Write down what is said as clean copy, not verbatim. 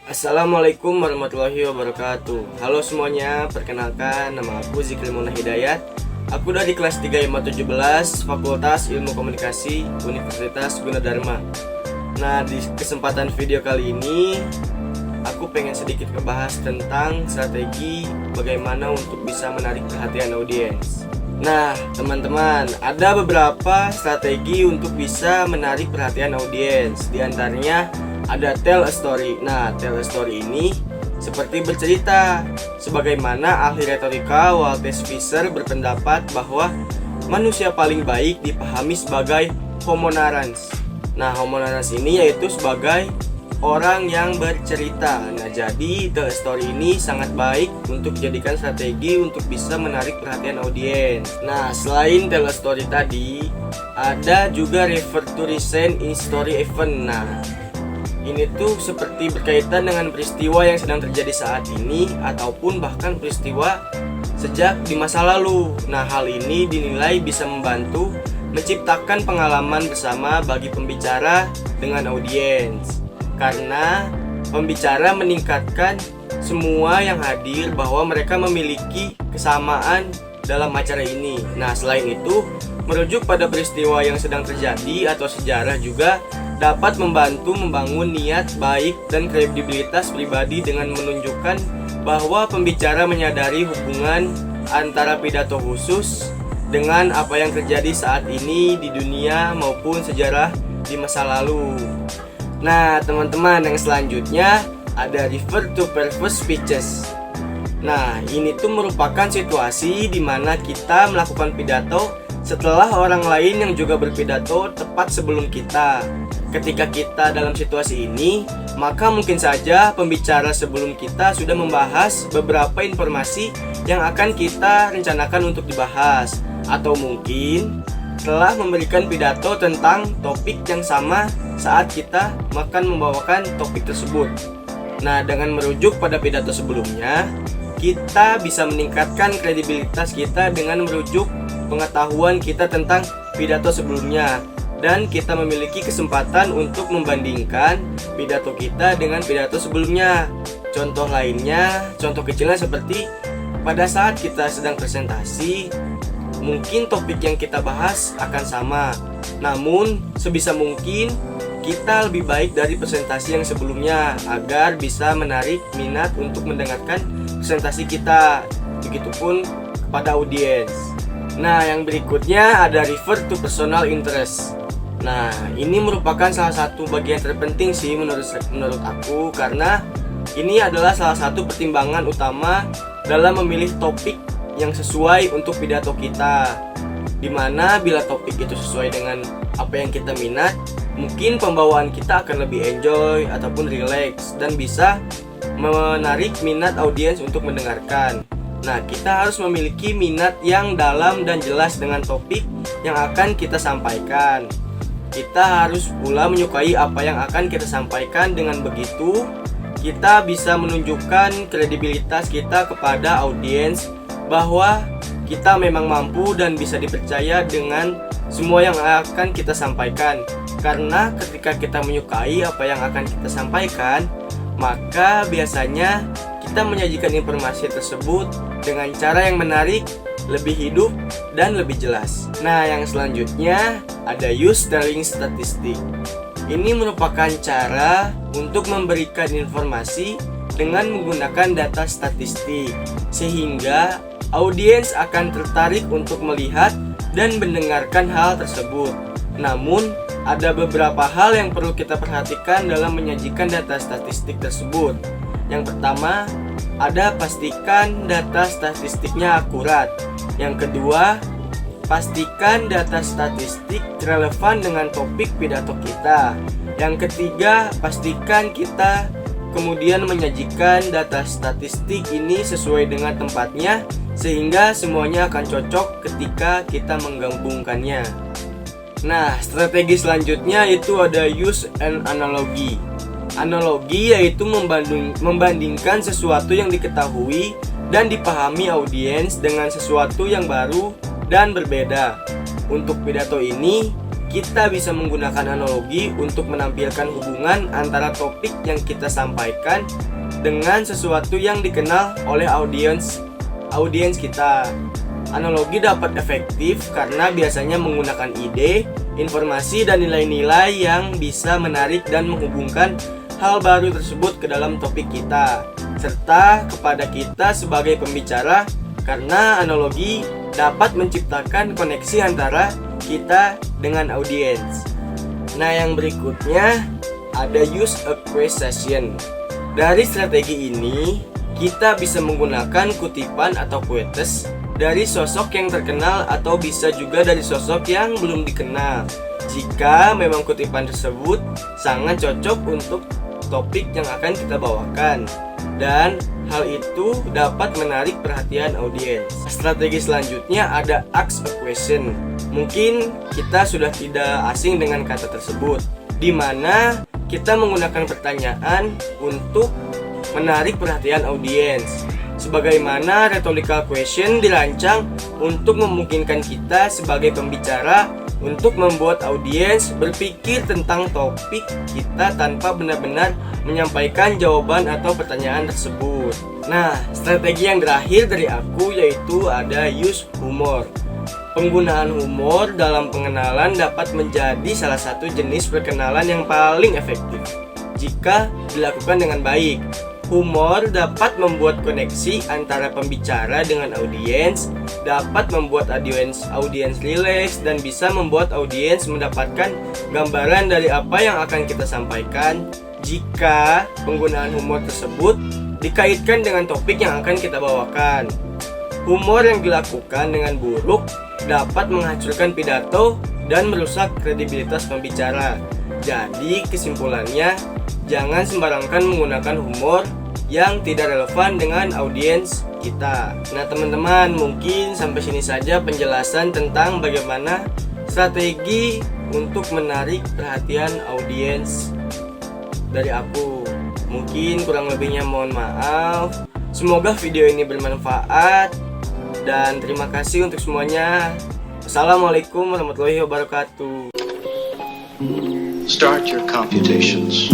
Assalamualaikum warahmatullahi wabarakatuh. Halo semuanya, perkenalkan nama aku Zikri Munah Hidayat. Aku dari kelas 3 IMA 17 Fakultas Ilmu Komunikasi Universitas Gunadarma. Nah, di kesempatan video kali ini aku pengen sedikit ngebahas tentang strategi bagaimana untuk bisa menarik perhatian audiens. Nah, teman-teman, ada beberapa strategi untuk bisa menarik perhatian audiens. Di antaranya ada tell a story. Nah, tell a story ini seperti bercerita. Sebagaimana ahli retorika Walter Fisher berpendapat bahwa manusia paling baik dipahami sebagai homo narans. Nah, homo narans ini yaitu sebagai orang yang bercerita. Nah, jadi tell a story ini sangat baik untuk dijadikan strategi untuk bisa menarik perhatian audiens. Nah, selain tell a story tadi, ada juga refer to recent story event. Nah, ini tuh seperti berkaitan dengan peristiwa yang sedang terjadi saat ini ataupun bahkan peristiwa sejak di masa lalu. Nah, hal ini dinilai bisa membantu menciptakan pengalaman bersama bagi pembicara dengan audiens. Karena pembicara meningkatkan semua yang hadir bahwa mereka memiliki kesamaan dalam acara ini. Nah, selain itu, merujuk pada peristiwa yang sedang terjadi atau sejarah juga dapat membantu membangun niat baik dan kredibilitas pribadi dengan menunjukkan bahwa pembicara menyadari hubungan antara pidato khusus dengan apa yang terjadi saat ini di dunia maupun sejarah di masa lalu. Nah, teman-teman, yang selanjutnya ada refer to previous speeches. Nah, ini tuh merupakan situasi di mana kita melakukan pidato setelah orang lain yang juga berpidato tepat sebelum kita. Ketika kita dalam situasi ini, maka mungkin saja pembicara sebelum kita sudah membahas beberapa informasi yang akan kita rencanakan untuk dibahas, atau mungkin telah memberikan pidato tentang topik yang sama saat kita akan membawakan topik tersebut. Nah, dengan merujuk pada pidato sebelumnya, kita bisa meningkatkan kredibilitas kita dengan merujuk pengetahuan kita tentang pidato sebelumnya. Dan kita memiliki kesempatan untuk membandingkan pidato kita dengan pidato sebelumnya. Contoh lainnya, contoh kecilnya seperti pada saat kita sedang presentasi, mungkin topik yang kita bahas akan sama. Namun, sebisa mungkin kita lebih baik dari presentasi yang sebelumnya agar bisa menarik minat untuk mendengarkan presentasi kita. Begitupun kepada audiens. Nah, yang berikutnya ada refer to personal interest. Nah, ini merupakan salah satu bagian terpenting sih menurut aku, karena ini adalah salah satu pertimbangan utama dalam memilih topik yang sesuai untuk pidato kita. Dimana bila topik itu sesuai dengan apa yang kita minat, mungkin pembawaan kita akan lebih enjoy ataupun relax dan bisa menarik minat audiens untuk mendengarkan. Nah, kita harus memiliki minat yang dalam dan jelas dengan topik yang akan kita sampaikan. Kita harus pula menyukai apa yang akan kita sampaikan. Dengan begitu, kita bisa menunjukkan kredibilitas kita kepada audiens bahwa kita memang mampu dan bisa dipercaya dengan semua yang akan kita sampaikan. Karena ketika kita menyukai apa yang akan kita sampaikan, maka biasanya kita menyajikan informasi tersebut dengan cara yang menarik, lebih hidup, dan lebih jelas. Nah, yang selanjutnya ada use telling statistik. Ini merupakan cara untuk memberikan informasi dengan menggunakan data statistik, sehingga audiens akan tertarik untuk melihat dan mendengarkan hal tersebut. Namun, ada beberapa hal yang perlu kita perhatikan dalam menyajikan data statistik tersebut. Yang pertama, ada pastikan data statistiknya akurat. Yang kedua, pastikan data statistik relevan dengan topik pidato kita. Yang ketiga, pastikan kita kemudian menyajikan data statistik ini sesuai dengan tempatnya, sehingga semuanya akan cocok ketika kita menggabungkannya. Nah, strategi selanjutnya itu ada use an analogy. Analogi yaitu membandingkan sesuatu yang diketahui dan dipahami audiens dengan sesuatu yang baru dan berbeda. Untuk pidato ini, kita bisa menggunakan analogi untuk menampilkan hubungan antara topik yang kita sampaikan dengan sesuatu yang dikenal oleh audiens kita. Analogi dapat efektif karena biasanya menggunakan ide, informasi, dan nilai-nilai yang bisa menarik dan menghubungkan hal baru tersebut ke dalam topik kita, serta kepada kita sebagai pembicara, karena analogi dapat menciptakan koneksi antara kita dengan audiens. Nah, yang berikutnya ada use a quotation. Dari strategi ini, kita bisa menggunakan kutipan atau quotes dari sosok yang terkenal atau bisa juga dari sosok yang belum dikenal, jika memang kutipan tersebut sangat cocok untuk topik yang akan kita bawakan, dan hal itu dapat menarik perhatian audiens. Strategi selanjutnya ada ask a question. Mungkin kita sudah tidak asing dengan kata tersebut, di mana kita menggunakan pertanyaan untuk menarik perhatian audiens. Sebagaimana rhetorical question dirancang untuk memungkinkan kita sebagai pembicara untuk membuat audiens berpikir tentang topik kita tanpa benar-benar menyampaikan jawaban atau pertanyaan tersebut. Nah, strategi yang terakhir dari aku yaitu ada use humor. Penggunaan humor dalam pengenalan dapat menjadi salah satu jenis perkenalan yang paling efektif jika dilakukan dengan baik. Humor dapat membuat koneksi antara pembicara dengan audiens, dapat membuat audiens rileks, dan bisa membuat audiens mendapatkan gambaran dari apa yang akan kita sampaikan jika penggunaan humor tersebut dikaitkan dengan topik yang akan kita bawakan. Humor yang dilakukan dengan buruk dapat menghancurkan pidato dan merusak kredibilitas pembicara. Jadi kesimpulannya, jangan sembarangan menggunakan humor yang tidak relevan dengan audiens kita. Nah teman-teman, mungkin sampai sini saja penjelasan tentang bagaimana strategi untuk menarik perhatian audiens dari aku. Mungkin kurang lebihnya mohon maaf. Semoga video ini bermanfaat, dan terima kasih untuk semuanya. Assalamualaikum warahmatullahi wabarakatuh. Start your computations.